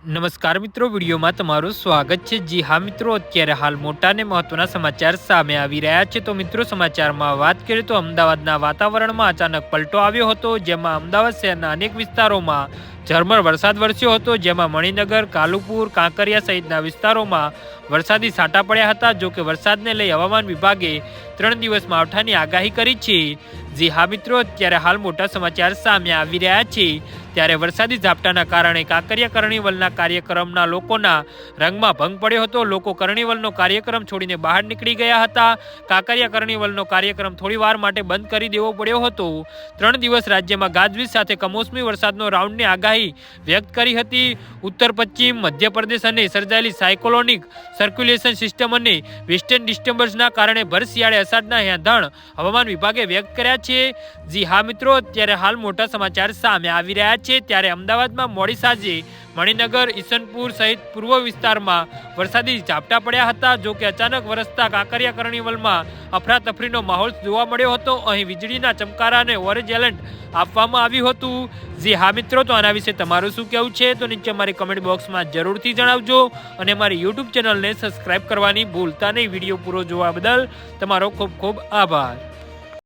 નમસ્કાર મિત્રો, વિડીયોમાં તમારું સ્વાગત છે। જી હા મિત્રો, અત્યારે હાલ મોટા ને મહત્વના સમાચાર સામે આવી રહ્યા છે। તો મિત્રો, સમાચારમાં વાત કરીએ તો અમદાવાદના વાતાવરણમાં અચાનક પલટો આવ્યો હતો, જેમાં અમદાવાદ શહેરના અનેક વિસ્તારોમાં ઝરમર વરસાદ વરસ્યો હતો, જેમાં મણિનગર, કાલુપુર, કાંકરિયા સહિતના વિસ્તારોમાં વરસાદી છાંટા પડ્યા હતા। જો કે વરસાદને લઈ હવામાન વિભાગે 3 દિવસ માવઠાની આગાહી કરી છે। જી હા મિત્રો, અત્યારે હાલ મોટા સમાચાર સામે આવી રહ્યા છે। ત્યારે વરસાદી ઝાપટાના કારણે કાંકરિયા કર્ણિવલના કાર્યક્રમના લોકોના રંગમાં ભંગ પડ્યો હતો। લોકો કર્ણિવલનો કાર્યક્રમ છોડીને બહાર નીકળી ગયા હતા। કાંકરિયા કર્ણિવલનો કાર્યક્રમ થોડી વાર માટે બંધ કરી દેવો પડ્યો હતો। 3 દિવસ રાજ્યમાં ગાજવીજ સાથે કમોસમી વરસાદનો રાઉન્ડની આગાહી વ્યક્ત કરી હતી। ઉત્તર પશ્ચિમ મધ્યપ્રદેશ અને સર્જાયેલી સાયક્લોનિક સર્ક્યુલેશન સિસ્ટમ અને વેસ્ટર્ન ડિસ્ટર્બન્સના કારણે ભર શિયાળે અષાઢના હેંધાણ હવામાન વિભાગે વ્યક્ત કર્યા છે। જી હા મિત્રો, અત્યારે હાલ મોટા સમાચાર સામે આવી રહ્યા છે। ત્યારે અમદાવાદમાં મોડી સાંજે મણિનગર, ઈસનપુર સહિત પૂર્વ વિસ્તારમાં વરસાદી ઝાપટા પડ્યા હતા। જો કે અચાનક વરસતા કાંકરિયા કર્ણિવલમાં અફરાતફરીનો માહોલ જોવા મળ્યો હતો। અહીં વીજળીના ચમકારા અને ઓરેન્જ એલર્ટ આપવામાં આવ્યું હતું। જી હા મિત્રો, તો આના વિશે તમારું શું કહેવું છે તો નીચે અમારી કમેન્ટ બોક્સમાં જરૂરથી જણાવજો અને અમારી યુટ્યુબ ચેનલને સબસ્ક્રાઇબ કરવાની ભૂલતા નહીં। વિડીયો પૂરો જોવા બદલ તમારો ખૂબ ખૂબ આભાર।